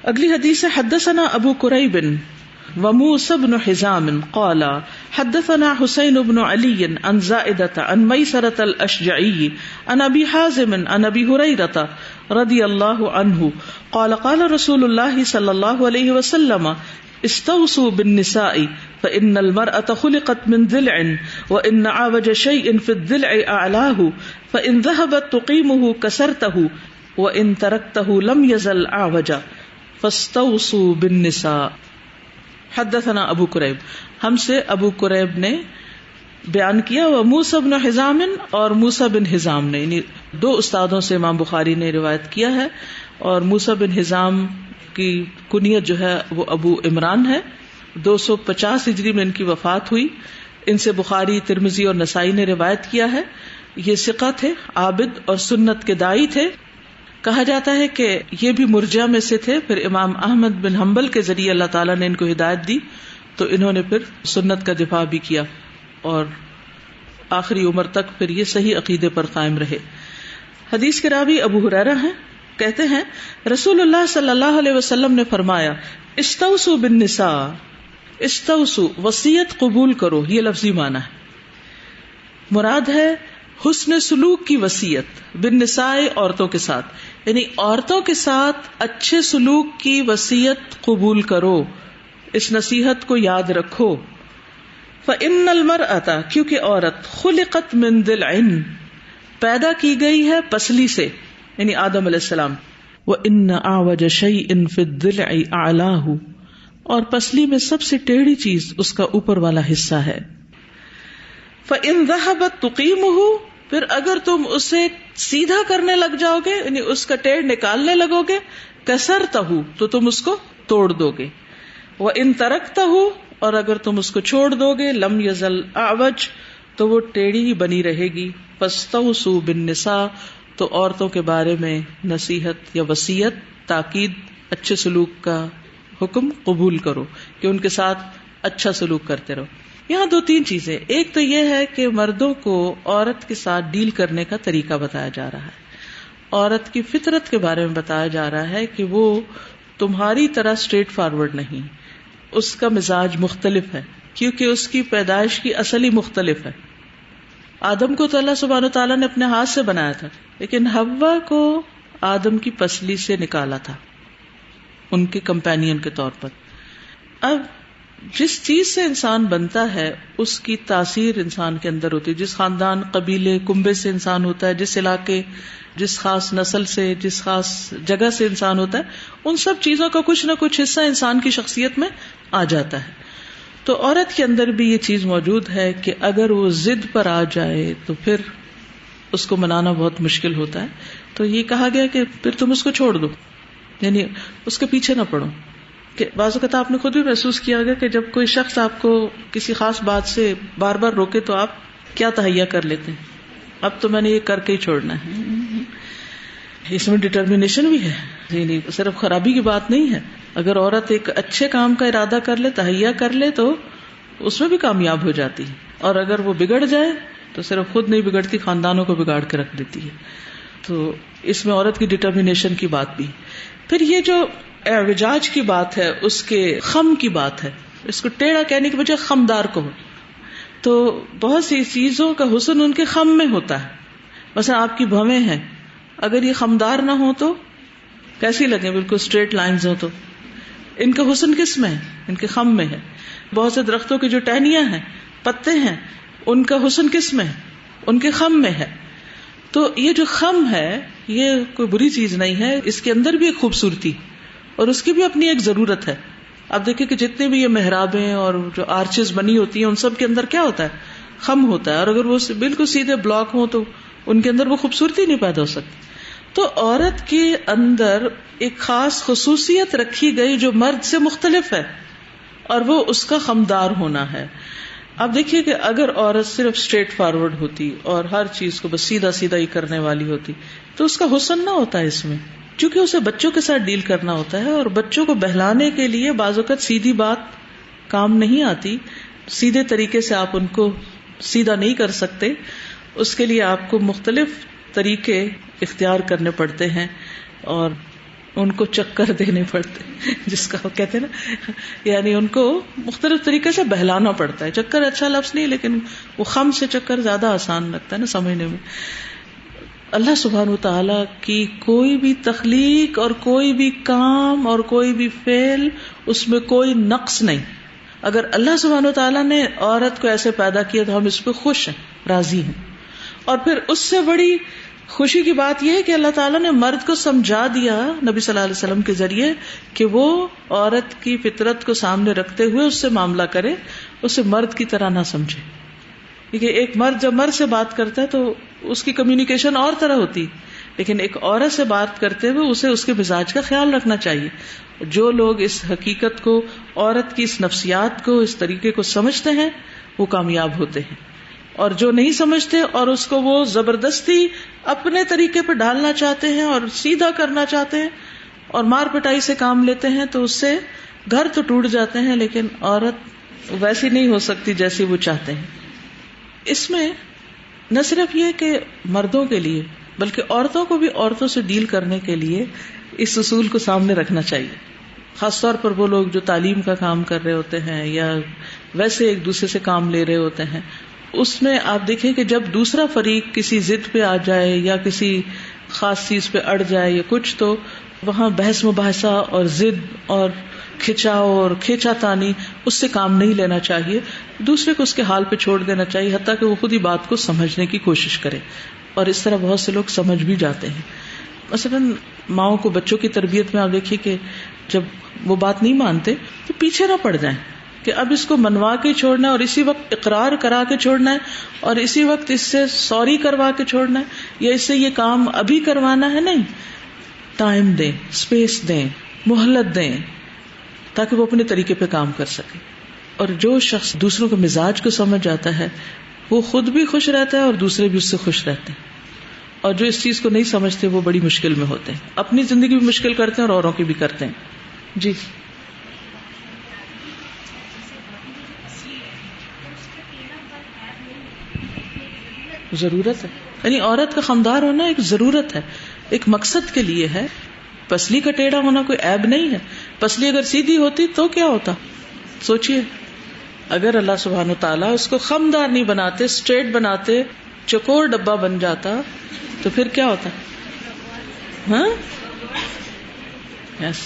اگلی حدیث ہے حدثنا ابو قریب وموسى بن حزام قال حدثنا حسين بن علي عن زائدة عن ميسرة الأشجعي عن أبي حازم عن أبي هريرة رضي الله عنه قال قال رسول الله صلى الله عليه وسلم استوصوا بالنساء فإن المرأة خلقت من ضلع وإن عوج شيء في الضلع أعلاه فإن ذهبت تقيمه كسرته وإن تركته لم يزل عوجا فاستوصوا بالنساء. حدثنا ابو قریب، ہم سے ابو قریب نے بیان کیا، وہ موسیٰ بن حزام اور موسیٰ بن حزام نے، یعنی دو استادوں سے امام بخاری نے روایت کیا ہے. اور موسیٰ بن حزام کی کنیت جو ہے وہ ابو عمران ہے. 250 ہجری میں ان کی وفات ہوئی. ان سے بخاری، ترمذی اور نسائی نے روایت کیا ہے. یہ ثقہ تھے، عابد اور سنت کے داعی تھے. کہا جاتا ہے کہ یہ بھی مرجع میں سے تھے. پھر امام احمد بن حنبل کے ذریعے اللہ تعالیٰ نے ان کو ہدایت دی تو انہوں نے پھر سنت کا دفاع بھی کیا اور آخری عمر تک پھر یہ صحیح عقیدے پر قائم رہے. حدیث کے راوی ابو ہریرہ ہیں، کہتے ہیں رسول اللہ صلی اللہ علیہ وسلم نے فرمایا استوصوا بالنساء، استوصوا وصیت قبول کرو، یہ لفظی معنی ہے. مراد ہے حسن سلوک کی وصیت، بالنساء عورتوں کے ساتھ، یعنی عورتوں کے ساتھ اچھے سلوک کی وصیت قبول کرو، اس نصیحت کو یاد رکھو. فإن المرأة، کیونکہ عورت خلقت من ضلع، پیدا کی گئی ہے پسلی سے، یعنی آدم علیہ السلام. وإن أعوج شيء في الضلع أعلاه، اور پسلی میں سب سے ٹیڑھی چیز اس کا اوپر والا حصہ ہے. فإن ذهبت تقيمه، پھر اگر تم اسے سیدھا کرنے لگ جاؤ گے، یعنی اس کا ٹیڑھ نکالنے لگو گے، کسرتہ، تو تم اس کو توڑ دو گے. وإن ترکتہ، اور اگر تم اس کو چھوڑ دو گے، لم یزل اعوج، تو وہ ٹیڑھی ہی بنی رہے گی. فاستوصوا بالنساء، تو عورتوں کے بارے میں نصیحت یا وصیت، تاکید، اچھے سلوک کا حکم قبول کرو کہ ان کے ساتھ اچھا سلوک کرتے رہو. یہاں دو تین چیزیں، ایک تو یہ ہے کہ مردوں کو عورت کے ساتھ ڈیل کرنے کا طریقہ بتایا جا رہا ہے. عورت کی فطرت کے بارے میں بتایا جا رہا ہے کہ وہ تمہاری طرح اسٹریٹ فارورڈ نہیں، اس کا مزاج مختلف ہے کیونکہ اس کی پیدائش کی اصل ہی مختلف ہے. آدم کو تو اللہ سبحانہ و تعالیٰ نے اپنے ہاتھ سے بنایا تھا، لیکن حوا کو آدم کی پسلی سے نکالا تھا ان کے کمپینین کے طور پر. اب جس چیز سے انسان بنتا ہے اس کی تاثیر انسان کے اندر ہوتی ہے. جس خاندان، قبیلے، کنبے سے انسان ہوتا ہے، جس علاقے، جس خاص نسل سے، جس خاص جگہ سے انسان ہوتا ہے، ان سب چیزوں کا کچھ نہ کچھ حصہ انسان کی شخصیت میں آ جاتا ہے. تو عورت کے اندر بھی یہ چیز موجود ہے کہ اگر وہ ضد پر آ جائے تو پھر اس کو منانا بہت مشکل ہوتا ہے. تو یہ کہا گیا کہ پھر تم اس کو چھوڑ دو، یعنی اس کے پیچھے نہ پڑو. کہ بعض اوقات آپ نے خود بھی محسوس کیا ہوگا کہ جب کوئی شخص آپ کو کسی خاص بات سے بار بار روکے تو آپ کیا تہیا کر لیتے ہیں، اب تو میں نے یہ کر کے ہی چھوڑنا ہے. اس میں ڈٹرمنیشن بھی ہے، یعنی صرف خرابی کی بات نہیں ہے. اگر عورت ایک اچھے کام کا ارادہ کر لے، تہیا کر لے، تو اس میں بھی کامیاب ہو جاتی ہے. اور اگر وہ بگڑ جائے تو صرف خود نہیں بگڑتی، خاندانوں کو بگاڑ کے رکھ دیتی ہے. تو اس میں عورت کی ڈٹرمنیشن کی بات بھی. پھر یہ جو اعوجاج کی بات ہے، اس کے خم کی بات ہے، اس کو ٹیڑھا کہنے کی بجائے خمدار کہو. تو بہت سی چیزوں کا حسن ان کے خم میں ہوتا ہے. مثلا آپ کی بھویں ہیں، اگر یہ خمدار نہ ہو تو کیسی لگیں، بالکل اسٹریٹ لائنز ہو تو ان کا حسن کس میں ہے؟ ان کے خم میں ہے. بہت سے درختوں کی جو ٹہنیاں ہیں، پتے ہیں، ان کا حسن کس میں ہے؟ ان کے خم میں ہے. تو یہ جو خم ہے یہ کوئی بری چیز نہیں ہے، اس کے اندر بھی ایک خوبصورتی اور اس کی بھی اپنی ایک ضرورت ہے. آپ دیکھیں کہ جتنے بھی یہ محرابیں اور جو آرچز بنی ہوتی ہیں ان سب کے اندر کیا ہوتا ہے؟ خم ہوتا ہے. اور اگر وہ بالکل سیدھے بلاک ہوں تو ان کے اندر وہ خوبصورتی نہیں پیدا ہو سکتی. تو عورت کے اندر ایک خاص خصوصیت رکھی گئی جو مرد سے مختلف ہے، اور وہ اس کا خمدار ہونا ہے. اب دیکھیے کہ اگر عورت صرف اسٹریٹ فارورڈ ہوتی اور ہر چیز کو بس سیدھا سیدھا ہی کرنے والی ہوتی تو اس کا حسن نہ ہوتا ہے اس میں، چونکہ اسے بچوں کے ساتھ ڈیل کرنا ہوتا ہے، اور بچوں کو بہلانے کے لیے بعض اوقات سیدھی بات کام نہیں آتی. سیدھے طریقے سے آپ ان کو سیدھا نہیں کر سکتے، اس کے لیے آپ کو مختلف طریقے اختیار کرنے پڑتے ہیں. اور ان کو چکر دینے پڑتے، جس کا وہ کہتے ہیں نا، یعنی ان کو مختلف طریقے سے بہلانا پڑتا ہے. چکر اچھا لفظ نہیں، لیکن وہ خم سے چکر زیادہ آسان لگتا ہے نا سمجھنے میں. اللہ سبحانہ وتعالی کی کوئی بھی تخلیق اور کوئی بھی کام اور کوئی بھی فعل، اس میں کوئی نقص نہیں. اگر اللہ سبحانہ وتعالی نے عورت کو ایسے پیدا کیا تو ہم اس پہ خوش ہیں، راضی ہیں. اور پھر اس سے بڑی خوشی کی بات یہ ہے کہ اللہ تعالیٰ نے مرد کو سمجھا دیا نبی صلی اللہ علیہ وسلم کے ذریعے کہ وہ عورت کی فطرت کو سامنے رکھتے ہوئے اس سے معاملہ کرے، اسے مرد کی طرح نہ سمجھے. کیونکہ ایک مرد جب مرد سے بات کرتا ہے تو اس کی کمیونیکیشن اور طرح ہوتی، لیکن ایک عورت سے بات کرتے ہوئے اسے اس کے مزاج کا خیال رکھنا چاہیے. جو لوگ اس حقیقت کو، عورت کی اس نفسیات کو، اس طریقے کو سمجھتے ہیں وہ کامیاب ہوتے ہیں، اور جو نہیں سمجھتے اور اس کو وہ زبردستی اپنے طریقے پہ ڈالنا چاہتے ہیں اور سیدھا کرنا چاہتے ہیں اور مار پٹائی سے کام لیتے ہیں تو اس سے گھر تو ٹوٹ جاتے ہیں، لیکن عورت ویسی نہیں ہو سکتی جیسی وہ چاہتے ہیں. اس میں نہ صرف یہ کہ مردوں کے لیے بلکہ عورتوں کو بھی عورتوں سے ڈیل کرنے کے لیے اس اصول کو سامنے رکھنا چاہیے. خاص طور پر وہ لوگ جو تعلیم کا کام کر رہے ہوتے ہیں یا ویسے ایک دوسرے سے کام لے رہے ہوتے ہیں، اس میں آپ دیکھیں کہ جب دوسرا فریق کسی ضد پہ آ جائے یا کسی خاص چیز پہ اڑ جائے یا کچھ، تو وہاں بحث مباحثہ اور ضد اور کھچاؤ اور کھینچا تانی، اس سے کام نہیں لینا چاہیے. دوسرے کو اس کے حال پہ چھوڑ دینا چاہیے، حتیٰ کہ وہ خود ہی بات کو سمجھنے کی کوشش کرے. اور اس طرح بہت سے لوگ سمجھ بھی جاتے ہیں. مثلاً ماؤں کو بچوں کی تربیت میں آپ دیکھیے کہ جب وہ بات نہیں مانتے تو پیچھے نہ پڑ جائیں کہ اب اس کو منوا کے چھوڑنا ہے اور اسی وقت اقرار کرا کے چھوڑنا ہے اور اسی وقت اس سے سوری کروا کے چھوڑنا ہے یا اس سے یہ کام ابھی کروانا ہے. نہیں، ٹائم دیں، اسپیس دیں، مہلت دیں تاکہ وہ اپنے طریقے پہ کام کر سکے. اور جو شخص دوسروں کے مزاج کو سمجھ جاتا ہے وہ خود بھی خوش رہتا ہے اور دوسرے بھی اس سے خوش رہتے ہیں. اور جو اس چیز کو نہیں سمجھتے وہ بڑی مشکل میں ہوتے ہیں، اپنی زندگی بھی مشکل کرتے ہیں اور اوروں کی بھی کرتے ہیں. جی ضرورت ہے، یعنی عورت کا خمدار ہونا ایک ضرورت ہے، ایک مقصد کے لیے ہے. پسلی کا ٹیڑھا ہونا کوئی عیب نہیں ہے. پسلی اگر سیدھی ہوتی تو کیا ہوتا؟ سوچئے اگر اللہ سبحانہ وتعالیٰ اس کو خمدار نہیں بناتے، اسٹریٹ بناتے، چکور ڈبہ بن جاتا تو پھر کیا ہوتا؟ ہاں یس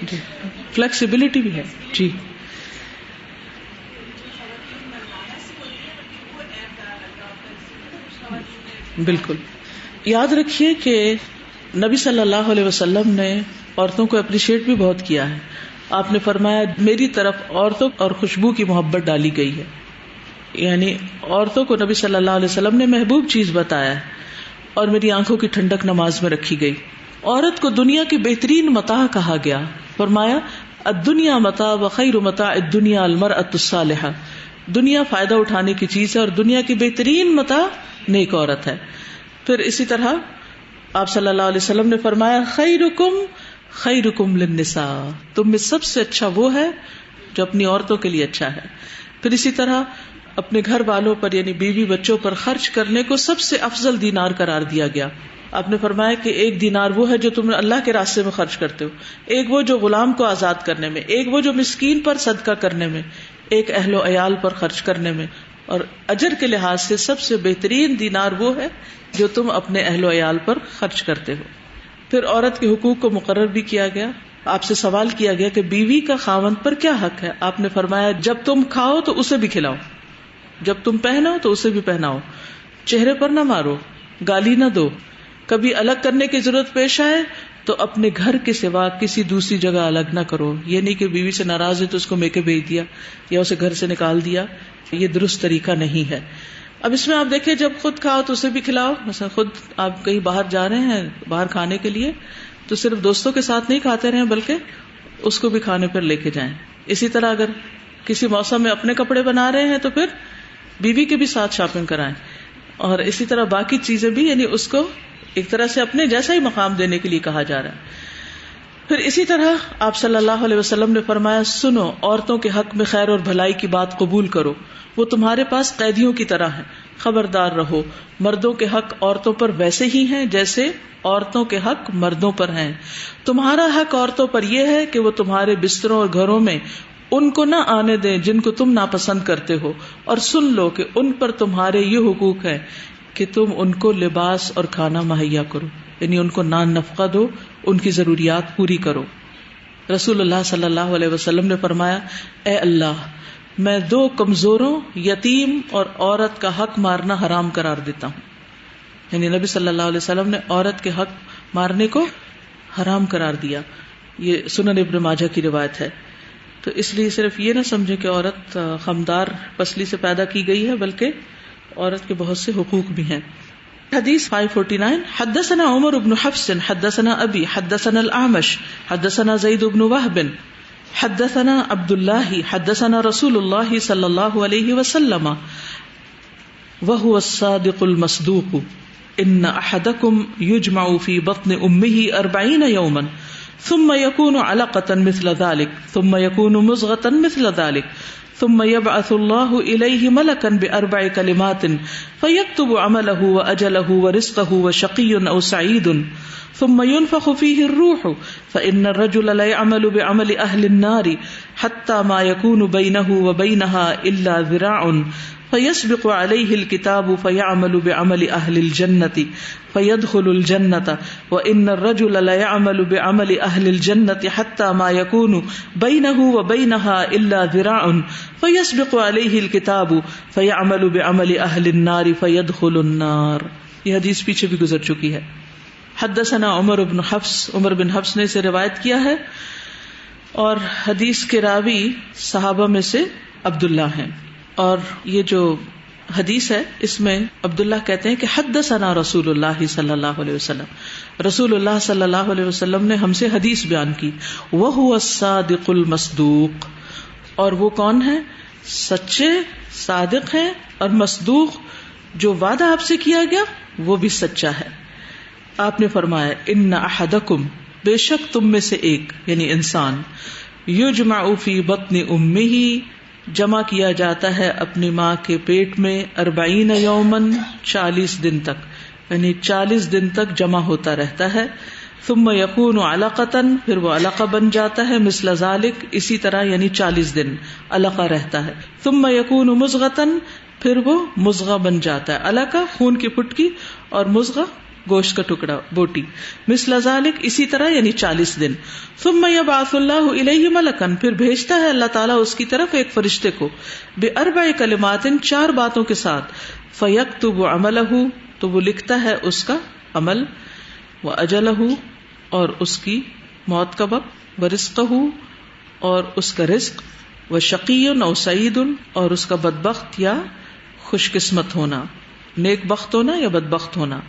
جی، فلیکسیبلٹی بھی ہے. جی بالکل. یاد رکھیے کہ نبی صلی اللہ علیہ وسلم نے عورتوں کو اپریشیٹ بھی بہت کیا ہے. آپ نے فرمایا میری طرف عورتوں اور خوشبو کی محبت ڈالی گئی ہے، یعنی عورتوں کو نبی صلی اللہ علیہ وسلم نے محبوب چیز بتایا ہے اور میری آنکھوں کی ٹھنڈک نماز میں رکھی گئی. عورت کو دنیا کی بہترین متاع کہا گیا. فرمایا الدنیا متاع وخیر متاع الدنیا المرأة الصالحہ. دنیا فائدہ اٹھانے کی چیز ہے اور دنیا کی بہترین متاع نیک عورت ہے. پھر اسی طرح آپ صلی اللہ علیہ وسلم نے فرمایا خیرکم خیرکم للنساء. تم میں سب سے اچھا وہ ہے جو اپنی عورتوں کے لیے اچھا ہے. پھر اسی طرح اپنے گھر والوں پر یعنی بیوی بچوں پر خرچ کرنے کو سب سے افضل دینار قرار دیا گیا. آپ نے فرمایا کہ ایک دینار وہ ہے جو تم اللہ کے راستے میں خرچ کرتے ہو، ایک وہ جو غلام کو آزاد کرنے میں، ایک وہ جو مسکین پر صدقہ کرنے میں، ایک اہل و عیال پر خرچ کرنے میں، اور اجر کے لحاظ سے سب سے بہترین دینار وہ ہے جو تم اپنے اہل و عیال پر خرچ کرتے ہو. پھر عورت کے حقوق کو مقرر بھی کیا گیا. آپ سے سوال کیا گیا کہ بیوی کا خاوند پر کیا حق ہے. آپ نے فرمایا جب تم کھاؤ تو اسے بھی کھلاؤ، جب تم پہنو تو اسے بھی پہناؤ، چہرے پر نہ مارو، گالی نہ دو، کبھی الگ کرنے کی ضرورت پیش آئے تو اپنے گھر کے سوا کسی دوسری جگہ الگ نہ کرو. یہ نہیں کہ بیوی سے ناراض ہے تو اس کو میکے بھیج دیا یا اسے گھر سے نکال دیا، یہ درست طریقہ نہیں ہے. اب اس میں آپ دیکھیں جب خود کھاؤ تو اسے بھی کھلاؤ. مثلا خود آپ کہیں باہر جا رہے ہیں باہر کھانے کے لیے تو صرف دوستوں کے ساتھ نہیں کھاتے رہیں بلکہ اس کو بھی کھانے پر لے کے جائیں. اسی طرح اگر کسی موسم میں اپنے کپڑے بنا رہے ہیں تو پھر بیوی کے بھی ساتھ شاپنگ کرائیں. اور اسی طرح باقی چیزیں بھی، یعنی اس کو ایک طرح سے اپنے جیسا ہی مقام دینے کے لیے کہا جا رہا ہے. پھر اسی طرح آپ صلی اللہ علیہ وسلم نے فرمایا سنو عورتوں کے حق میں خیر اور بھلائی کی بات قبول کرو، وہ تمہارے پاس قیدیوں کی طرح ہیں، خبردار رہو، مردوں کے حق عورتوں پر ویسے ہی ہیں جیسے عورتوں کے حق مردوں پر ہیں. تمہارا حق عورتوں پر یہ ہے کہ وہ تمہارے بستروں اور گھروں میں ان کو نہ آنے دیں جن کو تم ناپسند کرتے ہو، اور سن لو کہ ان پر تمہارے یہ حقوق ہے کہ تم ان کو لباس اور کھانا مہیا کرو، یعنی ان کو نان نفقہ دو، ان کی ضروریات پوری کرو. رسول اللہ صلی اللہ علیہ وسلم نے فرمایا، اے اللہ، میں 2 کمزوروں، یتیم اور عورت کا حق مارنا حرام قرار دیتا ہوں. یعنی نبی صلی اللہ علیہ وسلم نے عورت کے حق مارنے کو حرام قرار دیا. یہ سنن ابن ماجہ کی روایت ہے. تو اس لیے صرف یہ نہ سمجھے کہ عورت خمدار پسلی سے پیدا کی گئی ہے، بلکہ عورت کے بہت سے حقوق بھی ہیں. حدیث 549. حدثنا عمر بن حفص حدثنا ابی حدثنا الاعمش حدثنا زید بن وهب حدثنا عبد الله حدثنا رسول الله صلی اللہ علیہ وسلم وهو الصادق المصدوق ان احدكم يجمع في بطن امه 40 يوما ثم يكون علقة مثل ذلك ثم يكون مضغة مثل ذلك ثم يبعث الله إليه ملكا ب4 كلمات فيكتب عمله وأجله ورزقه وشقي أو سعيد ثم ينفخ فيه الروح فإن الرجل لا يعمل بعمل أهل النار حتى ما يكون بينه وبينها إلا ذراع فيسبق عليه الكتاب فيعمل بعمل أهل الجنة فيدخل الجنة وإن الرجل لا يعمل بعمل أهل الجنة حتى ما يكون بينه وبينها إلا ذراع فيسبق عليه الكتاب فيعمل بعمل أهل النار فيدخل النار. یہ حدیث پیچھے بھی گزر چکی ہے. حدثنا عمر بن حفص، عمر بن حفص نے اسے روایت کیا ہے، اور حدیث کے راوی صحابہ میں سے عبداللہ ہیں. اور یہ جو حدیث ہے اس میں عبداللہ کہتے ہیں کہ حدثنا رسول اللہ صلی اللہ علیہ وسلم، رسول اللہ صلی اللہ علیہ وسلم نے ہم سے حدیث بیان کی. وَهُوَ الصَّادِقُ الْمَصْدُوقُ، اور وہ کون ہے؟ سچے، صادق ہیں اور مصدوق، جو وعدہ آپ سے کیا گیا وہ بھی سچا ہے. آپ نے فرمایا ان احدکم، بے شک تم میں سے ایک یعنی انسان، یجمع فی بطن امہ، جمع کیا جاتا ہے اپنی ماں کے پیٹ میں 40 یومن، 40 دن تک، یعنی 40 دن تک جمع ہوتا رہتا ہے. ثم یکون علقۃ، پھر وہ علقہ بن جاتا ہے، مثل ذالک، اسی طرح یعنی 40 دن علقہ رہتا ہے. ثم یکون مضغۃ، پھر وہ مضغہ بن جاتا ہے. علقہ خون کی پھٹکی اور مضغہ گوشت کا ٹکڑا، بوٹی. مثل ذالک، اسی طرح یعنی 40 دن. ثم یبعث اللہ الیہ ملکا، پھر بھیجتا ہے اللہ تعالیٰ اس کی طرف ایک فرشتے کو، ب4 کلمات، 4 باتوں کے ساتھ. فیکتب عملہ، تو وہ لکھتا ہے اس کا عمل، واجلہ، اور اس کی موت کا وقت، ورزقہ، اور اس کا رزق، وشقی او سعید، اور اس کا بدبخت یا خوش قسمت ہونا، نیک بخت ہونا یا بدبخت ہونا.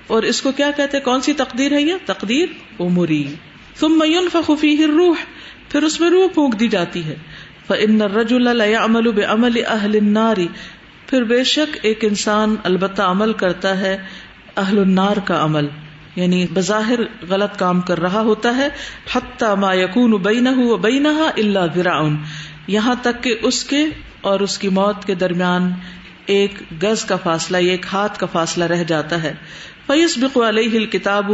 اور اس کو کیا کہتے ہیں؟ کون سی تقدیر ہے یہ؟ تقدیر عمری. ثم ينفخ فيه الروح، پھر اس میں روح پھونک دی جاتی ہے. فإن الرجل لا يعمل بعمل أهل النار، پھر بے شک ایک انسان البتہ عمل کرتا ہے اہل النار کا عمل، یعنی بظاہر غلط کام کر رہا ہوتا ہے. حتی ما يكون بينه وبينها الا ذراع، یہاں تک کہ اس کے اور اس کی موت کے درمیان 1 گز کا فاصلہ یا 1 ہاتھ کا فاصلہ رہ جاتا ہے. فیسبق علیہ الکتاب،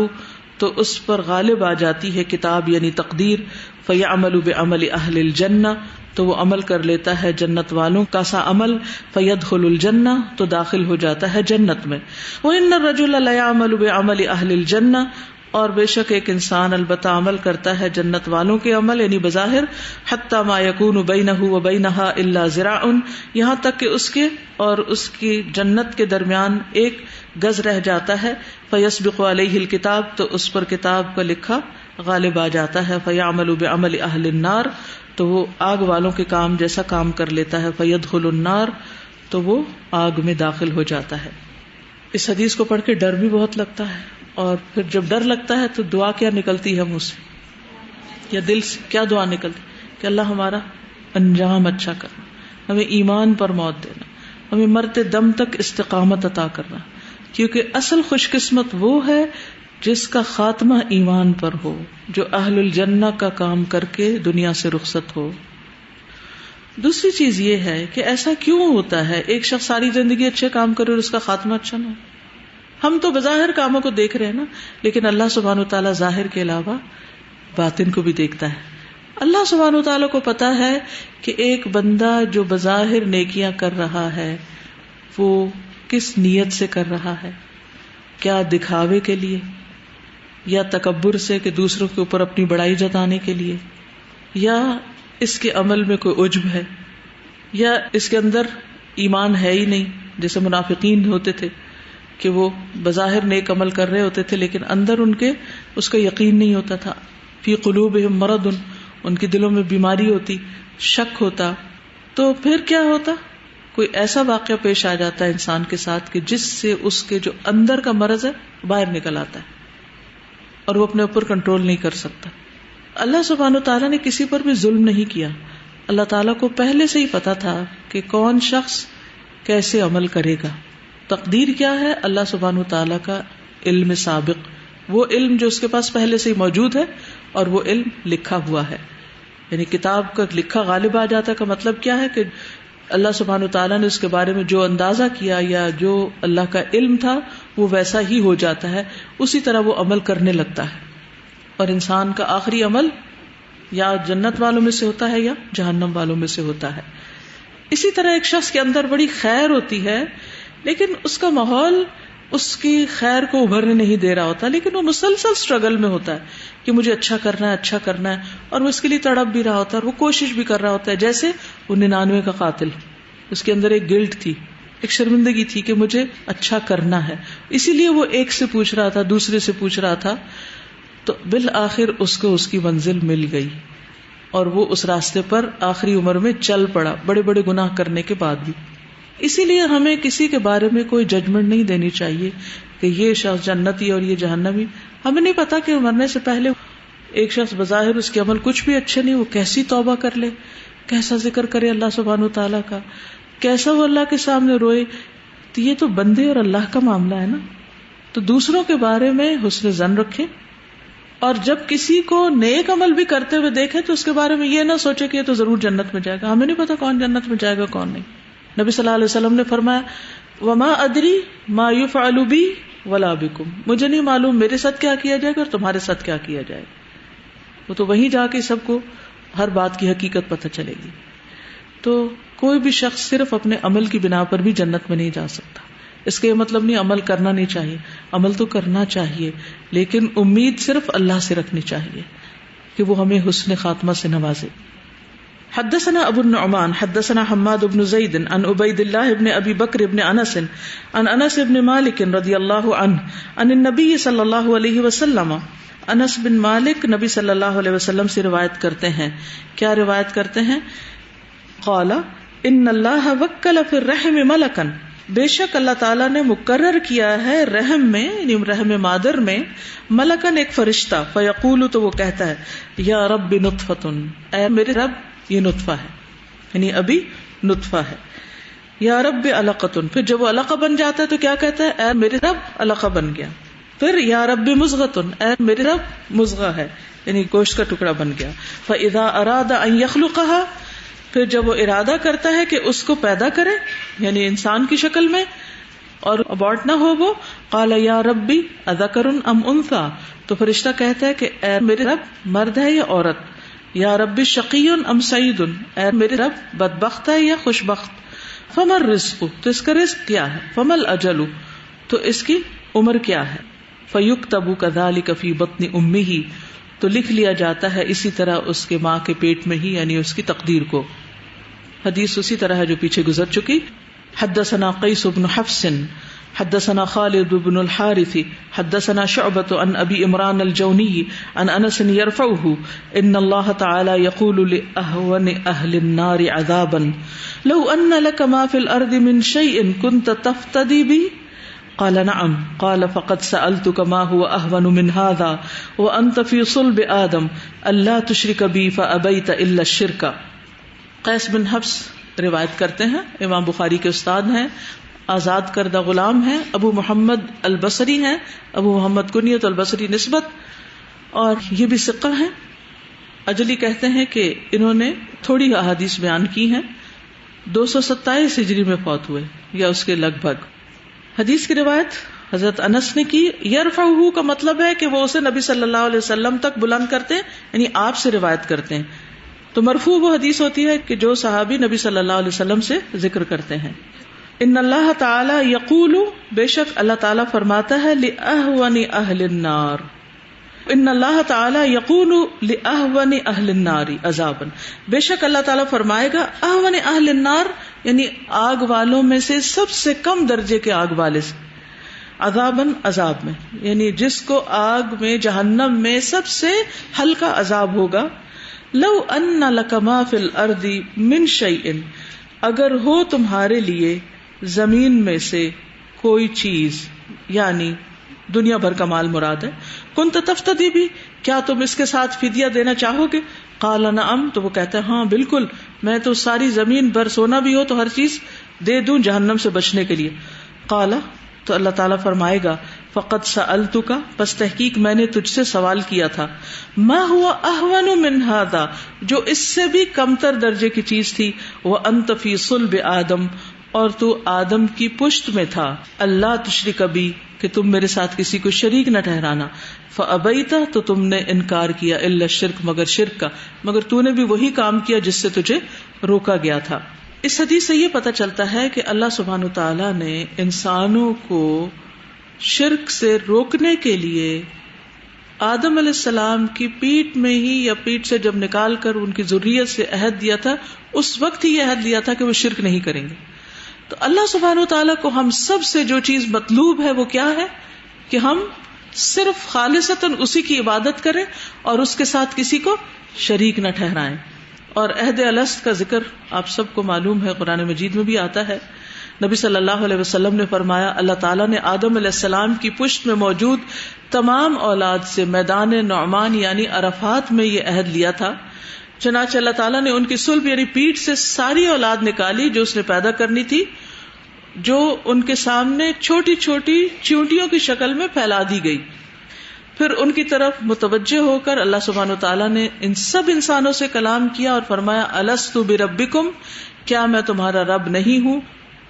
تو اس پر غالب آ جاتی ہے کتاب یعنی تقدیر. فیعمل بعمل اہل الجنہ، تو وہ عمل کر لیتا ہے جنت والوں کا سا عمل. فیدخل الجنہ، تو داخل ہو جاتا ہے جنت میں. وان الرجل لا يعمل بعمل اہل الجنہ، اور بے شک ایک انسان البتہ عمل کرتا ہے جنت والوں کے عمل یعنی بظاہر. حتی ما یکون بینہ وبینہا الا ذراع، یہاں تک کہ اس کے اور اس کی جنت کے درمیان 1 گز رہ جاتا ہے. فیسبق علیہ الکتاب، تو اس پر کتاب کا لکھا غالب آ جاتا ہے. فیعمل بعمل اہل النار، تو وہ آگ والوں کے کام جیسا کام کر لیتا ہے. فیدخل النار، تو وہ آگ میں داخل ہو جاتا ہے. اس حدیث کو پڑھ کے ڈر بھی بہت لگتا ہے، اور پھر جب ڈر لگتا ہے تو دعا کیا نکلتی ہے منہ سے یا دل سے؟ کیا دعا نکلتی کہ اللہ ہمارا انجام اچھا کرنا، ہمیں ایمان پر موت دینا، ہمیں مرتے دم تک استقامت عطا کرنا. کیونکہ اصل خوش قسمت وہ ہے جس کا خاتمہ ایمان پر ہو، جو اہل الجنہ کا کام کر کے دنیا سے رخصت ہو. دوسری چیز یہ ہے کہ ایسا کیوں ہوتا ہے ایک شخص ساری زندگی اچھے کام کرے اور اس کا خاتمہ اچھا نہ ہو؟ ہم تو بظاہر کاموں کو دیکھ رہے ہیں نا، لیکن اللہ سبحانہ و تعالیٰ ظاہر کے علاوہ باطن کو بھی دیکھتا ہے. اللہ سبحانہ و تعالیٰ کو پتا ہے کہ ایک بندہ جو بظاہر نیکیاں کر رہا ہے وہ کس نیت سے کر رہا ہے، کیا دکھاوے کے لیے یا تکبر سے کہ دوسروں کے اوپر اپنی بڑائی جتانے کے لیے، یا اس کے عمل میں کوئی عجب ہے، یا اس کے اندر ایمان ہے ہی نہیں. جیسے منافقین ہوتے تھے کہ وہ بظاہر نیک عمل کر رہے ہوتے تھے لیکن اندر ان کے اس کا یقین نہیں ہوتا تھا. فی قلوبہم مرض، ان کے دلوں میں بیماری ہوتی، شک ہوتا. تو پھر کیا ہوتا؟ کوئی ایسا واقعہ پیش آ جاتا ہے انسان کے ساتھ کہ جس سے اس کے جو اندر کا مرض ہے باہر نکل آتا ہے اور وہ اپنے اوپر کنٹرول نہیں کر سکتا. اللہ سبحانہ تعالیٰ نے کسی پر بھی ظلم نہیں کیا. اللہ تعالیٰ کو پہلے سے ہی پتا تھا کہ کون شخص کیسے عمل کرے گا. تقدیر کیا ہے؟ اللہ سبحانہ تعالیٰ کا علم سابق، وہ علم جو اس کے پاس پہلے سے ہی موجود ہے، اور وہ علم لکھا ہوا ہے. یعنی کتاب کا لکھا غالب آ جاتا کا مطلب کیا ہے کہ اللہ سبحانہ تعالیٰ نے اس کے بارے میں جو اندازہ کیا یا جو اللہ کا علم تھا وہ ویسا ہی ہو جاتا ہے، اسی طرح وہ عمل کرنے لگتا ہے. اور انسان کا آخری عمل یا جنت والوں میں سے ہوتا ہے یا جہنم والوں میں سے ہوتا ہے. اسی طرح ایک شخص کے اندر بڑی خیر ہوتی ہے لیکن اس کا ماحول اس کی خیر کو ابھرنے نہیں دے رہا ہوتا، لیکن وہ مسلسل سٹرگل میں ہوتا ہے کہ مجھے اچھا کرنا ہے، اچھا کرنا ہے، اور وہ اس کے لیے تڑپ بھی رہا ہوتا ہے اور وہ کوشش بھی کر رہا ہوتا ہے. جیسے وہ 99 کا قاتل، اس کے اندر ایک گلٹ تھی، ایک شرمندگی تھی کہ مجھے اچھا کرنا ہے، اسی لیے وہ ایک سے پوچھ رہا تھا، دوسرے سے پوچھ رہا تھا. تو بالآخر اس کو اس کی منزل مل گئی اور وہ اس راستے پر آخری عمر میں چل پڑا، بڑے بڑے گناہ کرنے کے بعد بھی. اسی لیے ہمیں کسی کے بارے میں کوئی ججمنٹ نہیں دینی چاہیے کہ یہ شخص جنتی اور یہ جہنمی. ہمیں نہیں پتا کہ مرنے سے پہلے ایک شخص بظاہر اس کے عمل کچھ بھی اچھے نہیں، وہ کیسی توبہ کر لے، کیسا ذکر کرے اللہ سبحانہ تعالیٰ کا، کیسا وہ اللہ کے سامنے روئے. تو یہ تو بندے اور اللہ کا معاملہ ہے نا. تو دوسروں کے بارے میں حسن ظن رکھیں، اور جب کسی کو نیک عمل بھی کرتے ہوئے دیکھیں تو اس کے بارے میں یہ نہ سوچے کہ یہ تو ضرور جنت میں جائے گا. ہمیں نہیں پتا کون جنت میں جائے گا کون نہیں. نبی صلی اللہ علیہ وسلم نے فرمایا وما ادری ما یفعل بی ولا بکم، مجھے نہیں معلوم میرے ساتھ کیا کیا جائے گا اور تمہارے ساتھ کیا کیا جائے گا. وہ تو وہیں جا کے سب کو ہر بات کی حقیقت پتہ چلے گی. تو کوئی بھی شخص صرف اپنے عمل کی بنا پر بھی جنت میں نہیں جا سکتا. اس کا یہ مطلب نہیں عمل کرنا نہیں چاہیے، عمل تو کرنا چاہیے، لیکن امید صرف اللہ سے رکھنی چاہیے کہ وہ ہمیں حسن خاتمہ سے نوازے. حدثنا ابو النعمان حدثنا حماد بن زید عن عبید اللہ بن ابی بکر بن انس عن انس بن مالک رضی اللہ عنہ عن النبی صلی اللہ علیہ وسلم. انس بن مالک نبی صلی اللہ علیہ وسلم سے روایت کرتے ہیں. کیا روایت کرتے ہیں؟ قال ان اللہ وکل فی الرحم ملکا، بے شک اللہ تعالیٰ نے مقرر کیا ہے رحم میں، یعنی رحم مادر میں، ملکن ایک فرشتہ. فیقول، تو وہ کہتا ہے یا رب نطفۃ، اے میرے رب یہ نطفہ ہے، یعنی ابھی نطفہ ہے. یا رب علقۃ، پھر جب وہ علقہ بن جاتا ہے تو کیا کہتا ہے؟ اے میرے رب علقہ بن گیا. پھر یا رب مضغۃ، اے میرے رب مضغہ ہے، یعنی گوشت کا ٹکڑا بن گیا. فاذا اراد ان یخلقها، پھر جب وہ ارادہ کرتا ہے کہ اس کو پیدا کرے، یعنی انسان کی شکل میں اور ابارٹ نہ ہو وہ، قال یا ربی اذکر ام انثی، تو فرشتہ کہتا ہے کہ اے میرے رب مرد ہے یا عورت. یا ربی شقی ام سعید، اے میرے رب بدبخت ہے یا خوشبخت. فما الرزق، تو اس کا رزق کیا ہے؟ فما الاجل، تو اس کی عمر کیا ہے؟ فیکتب کذالک فی بطن امہ، تو لکھ لیا جاتا ہے اسی طرح اس کے ماں کے پیٹ میں ہی، یعنی اس کی تقدیر کو. حدیث اسی طرح ہے جو پیچھے گزر چکی. حدثنا قیس بن حفص حدثنا خالد بن الحارث حدثنا شعبة عن ابی عمران الجونی عن انس يرفعه ان اللہ تعالی یقول لأهون اہل النار عذابا لو ان لك ما في الارض من شيء كنت تفتدي به، قال نعم، قال فقد سألتك ما هو أهون من هذا وأنت في صلب آدم ألا تشرك بي فأبيت إلا الشرك. قیس بن حفص روایت کرتے ہیں، امام بخاری کے استاد ہیں، آزاد کردہ غلام ہیں، ابو محمد البصری ہیں، ابو محمد کنیت البصری نسبت، اور یہ بھی ثقہ ہیں. اجلی کہتے ہیں کہ انہوں نے تھوڑی احادیث بیان کی ہیں، 227 ہجری میں فوت ہوئے یا اس کے لگ بھگ. حدیث کی روایت حضرت انس نے کی. یرفعہ کا مطلب ہے کہ وہ اسے نبی صلی اللہ علیہ وسلم تک بلند کرتے ہیں، یعنی آپ سے روایت کرتے ہیں. تو مرفوع وہ حدیث ہوتی ہے کہ جو صحابی نبی صلی اللہ علیہ وسلم سے ذکر کرتے ہیں. ان اللہ تعالی یقول، بے شک اللہ تعالیٰ فرماتا ہے، لأہون اہل النار، ان اللہ تعالی یقول لأہون اہل النار عذابا، بے شک اللہ تعالیٰ فرمائے گا اہون اہل النار، یعنی آگ والوں میں سے سب سے کم درجے کے آگ والے سے، عذاباً عذاب میں، یعنی جس کو آگ میں جہنم میں سب سے ہلکا عذاب ہوگا. لو ان لک ما فی الارض من شیء، اگر ہو تمہارے لیے زمین میں سے کوئی چیز، یعنی دنیا بھر کا مال مراد ہے، کنت تفتدی بھی، کیا تم اس کے ساتھ فدیہ دینا چاہو گے؟ قال نعم، تو وہ کہتا ہے ہاں بالکل، میں تو ساری زمین بھر سونا بھی ہو تو ہر چیز دے دوں جہنم سے بچنے کے لیے. قال، تو اللہ تعالیٰ فرمائے گا فقد سألتک، پس تحقیق میں نے تجھ سے سوال کیا تھا، ما ہوا اہون من ھذا، جو اس سے بھی کمتر درجے کی چیز تھی، وانت فی صلب آدم، اور تو آدم کی پشت میں تھا، اللہ تشرک بی، کہ تم میرے ساتھ کسی کو شریک نہ ٹھہرانا، فابیت، تو تم نے انکار کیا، الا الشرک، مگر شرک کا، مگر تو نے بھی وہی کام کیا جس سے تجھے روکا گیا تھا. اس حدیث سے یہ پتہ چلتا ہے کہ اللہ سبحانہ وتعالیٰ نے انسانوں کو شرک سے روکنے کے لیے آدم علیہ السلام کی پیٹ میں ہی یا پیٹ سے جب نکال کر ان کی ذریت سے عہد دیا تھا، اس وقت ہی یہ عہد لیا تھا کہ وہ شرک نہیں کریں گے. تو اللہ سبحانہ وتعالیٰ کو ہم سب سے جو چیز مطلوب ہے وہ کیا ہے کہ ہم صرف خالصتاً اسی کی عبادت کریں اور اس کے ساتھ کسی کو شریک نہ ٹھہرائیں. اور عہد الست کا ذکر آپ سب کو معلوم ہے، قرآن مجید میں بھی آتا ہے. نبی صلی اللہ علیہ وسلم نے فرمایا، اللہ تعالیٰ نے آدم علیہ السلام کی پشت میں موجود تمام اولاد سے میدان نعمان یعنی عرفات میں یہ عہد لیا تھا. چنانچہ اللہ تعالیٰ نے ان کی صلب یعنی پیٹ سے ساری اولاد نکالی جو اس نے پیدا کرنی تھی، جو ان کے سامنے چھوٹی چھوٹی چیونٹیوں کی شکل میں پھیلا دی گئی. پھر ان کی طرف متوجہ ہو کر اللہ سبحانہ وتعالیٰ نے ان سب انسانوں سے کلام کیا اور فرمایا، الست بربکم، کیا میں تمہارا رب نہیں ہوں؟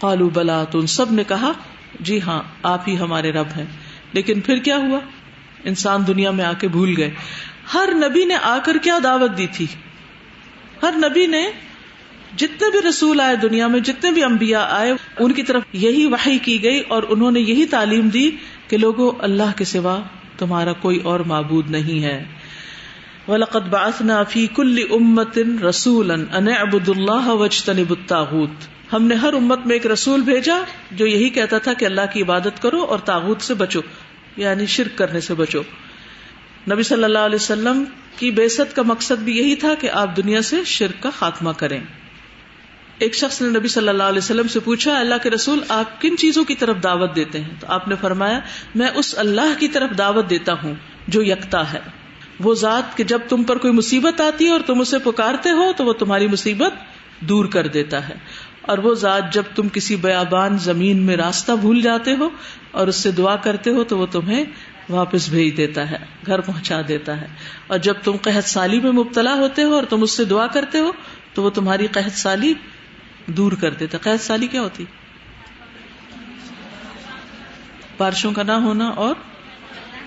قالوا بلا، تو ان سب نے کہا جی ہاں آپ ہی ہمارے رب ہیں. لیکن پھر کیا ہوا؟ انسان دنیا میں آ کے بھول گئے. ہر نبی نے آ کر کیا دعوت دی تھی؟ ہر نبی نے، جتنے بھی رسول آئے دنیا میں، جتنے بھی انبیاء آئے، ان کی طرف یہی وحی کی گئی اور انہوں نے یہی تعلیم دی کہ لوگوں اللہ کے سوا تمہارا کوئی اور معبود نہیں ہے. وَلَقَدْ بَعَثْنَا فِي كُلِّ أُمَّةٍ رَسُولًا أَنِ اعْبُدُوا اللَّهَ وَاجْتَنِبُوا الطَّاغُوتَ، ہم نے ہر امت میں ایک رسول بھیجا جو یہی کہتا تھا کہ اللہ کی عبادت کرو اور طاغوت سے بچو، یعنی شرک کرنے سے بچو. نبی صلی اللہ علیہ وسلم کی بعثت کا مقصد بھی یہی تھا کہ آپ دنیا سے شرک کا خاتمہ کریں. ایک شخص نے نبی صلی اللہ علیہ وسلم سے پوچھا، اللہ کے رسول آپ کن چیزوں کی طرف دعوت دیتے ہیں؟ تو آپ نے فرمایا، میں اس اللہ کی طرف دعوت دیتا ہوں جو یکتا ہے، وہ ذات کہ جب تم پر کوئی مصیبت آتی ہے اور تم اسے پکارتے ہو تو وہ تمہاری مصیبت دور کر دیتا ہے، اور وہ ذات جب تم کسی بیابان زمین میں راستہ بھول جاتے ہو اور اس سے دعا کرتے ہو تو وہ تمہیں واپس بھیج دیتا ہے، گھر پہنچا دیتا ہے، اور جب تم قحط سالی میں مبتلا ہوتے ہو اور تم اس سے دعا کرتے ہو تو وہ تمہاری قحط سالی دور کر دیتا. قحط سالی کیا ہوتی؟ بارشوں کا نہ ہونا، اور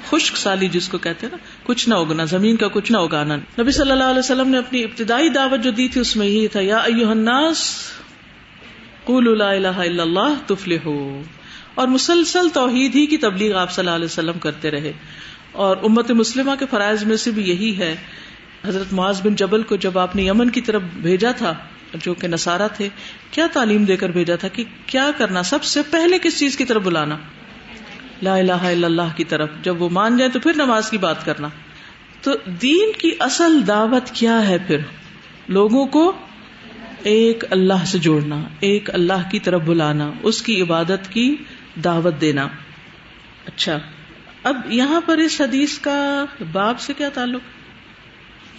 خشک سالی جس کو کہتے ہیں نا، کچھ نہ اگنا، زمین کا کچھ نہ اگانا. نبی صلی اللہ علیہ وسلم نے اپنی ابتدائی دعوت جو دی تھی اس میں یہی تھا، یا ایھا الناس قولوا لا الہ الا اللہ تفلحوا، اور مسلسل توحید ہی کی تبلیغ آپ صلی اللہ علیہ وسلم کرتے رہے. اور امت مسلمہ کے فرائض میں سے بھی یہی ہے. حضرت معاذ بن جبل کو جب آپ نے یمن کی طرف بھیجا تھا، جو کہ نصارہ تھے، کیا تعلیم دے کر بھیجا تھا کہ کیا کرنا؟ سب سے پہلے کس چیز کی طرف بلانا؟ لا الہ الا اللہ کی طرف. جب وہ مان جائے تو پھر نماز کی بات کرنا. تو دین کی اصل دعوت کیا ہے؟ پھر لوگوں کو ایک اللہ سے جوڑنا، ایک اللہ کی طرف بلانا، اس کی عبادت کی دعوت دینا. اچھا، اب یہاں پر اس حدیث کا باب سے کیا تعلق؟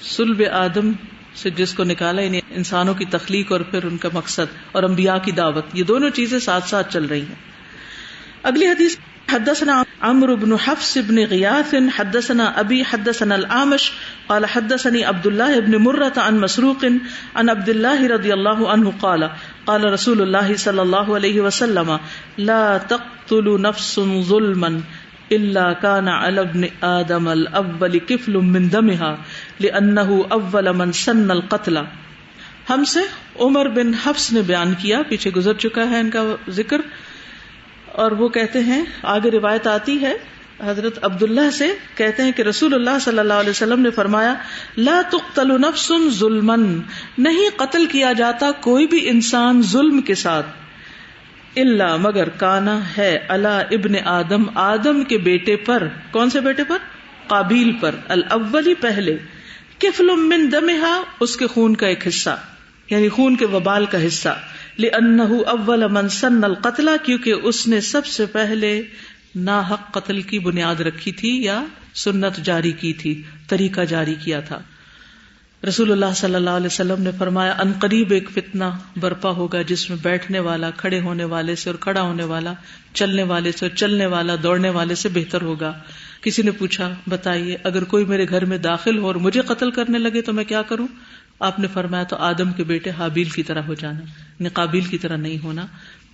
صلب آدم سے جس کو نکالا، یعنی انسانوں کی تخلیق اور پھر ان کا مقصد، اور انبیاء کی دعوت، یہ دونوں چیزیں ساتھ ساتھ چل رہی ہیں. اگلی حدیث، حدثنا عمرو بن حفص بن غياث حدثنا أبي حدثنا الأعمش قال حدثني عبد الله بن مرة عن مسروق عن عبد الله رضي الله عنه قال قال رسول الله صلى الله عليه وسلم لا تقتل نفس ظلما إلا كان على ابن آدم الأول كفل من دمها لأنه أول من سن القتل. ہم سے عمر بن حفص نے بیان کیا، پیچھے گزر چکا ہے ان کا ذکر، اور وہ کہتے ہیں، آگے روایت آتی ہے حضرت عبداللہ سے، کہتے ہیں کہ رسول اللہ صلی اللہ علیہ وسلم نے فرمایا لا تقتل نفس ظلما، نہیں قتل کیا جاتا کوئی بھی انسان ظلم کے ساتھ، الا مگر کانا ہے علی ابن آدم، آدم کے بیٹے پر، کون سے بیٹے پر؟ قابیل پر، الاولی پہلے، کفل من دمہا، اس کے خون کا ایک حصہ، یعنی خون کے وبال کا حصہ، لأنہ اول من سن القتل، کیونکہ اس نے سب سے پہلے ناحق قتل کی بنیاد رکھی تھی یا سنت جاری کی تھی، طریقہ جاری کیا تھا. رسول اللہ صلی اللہ علیہ وسلم نے فرمایا ان قریب ایک فتنہ برپا ہوگا جس میں بیٹھنے والا کھڑے ہونے والے سے اور کھڑا ہونے والا چلنے والے سے اور چلنے والا دوڑنے والے سے بہتر ہوگا. کسی نے پوچھا بتائیے اگر کوئی میرے گھر میں داخل ہو اور مجھے قتل کرنے لگے تو میں کیا کروں؟ آپ نے فرمایا تو آدم کے بیٹے حابیل کی طرح ہو جانا، یعنی قابیل کی طرح نہیں ہونا،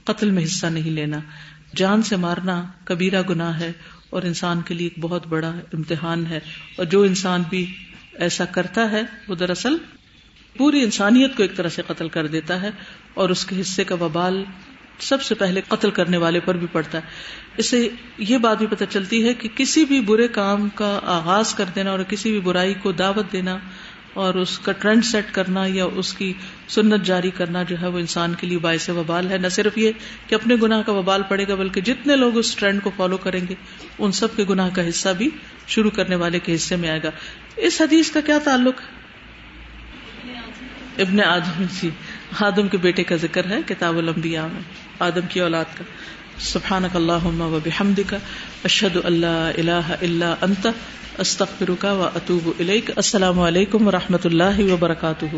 قتل میں حصہ نہیں لینا. جان سے مارنا کبیرہ گناہ ہے اور انسان کے لیے ایک بہت بڑا امتحان ہے، اور جو انسان بھی ایسا کرتا ہے وہ دراصل پوری انسانیت کو ایک طرح سے قتل کر دیتا ہے، اور اس کے حصے کا وبال سب سے پہلے قتل کرنے والے پر بھی پڑتا ہے. اس سے یہ بات بھی پتہ چلتی ہے کہ کسی بھی برے کام کا آغاز کر دینا اور کسی بھی برائی کو دعوت دینا اور اس کا ٹرینڈ سیٹ کرنا یا اس کی سنت جاری کرنا جو ہے وہ انسان کے لیے باعث وبال ہے. نہ صرف یہ کہ اپنے گناہ کا وبال پڑے گا بلکہ جتنے لوگ اس ٹرینڈ کو فالو کریں گے ان سب کے گناہ کا حصہ بھی شروع کرنے والے کے حصے میں آئے گا. اس حدیث کا کیا تعلق؟ ابن آدم جی، آدم کے بیٹے کا ذکر ہے کتاب الانبیاء میں، آدم کی اولاد کا. سبحانک اللہم و بحمدک، اشہد ان لا الہ الا انت، استغفرک و اتوب الیک. السلام علیکم و رحمۃ اللہ وبرکاتہ.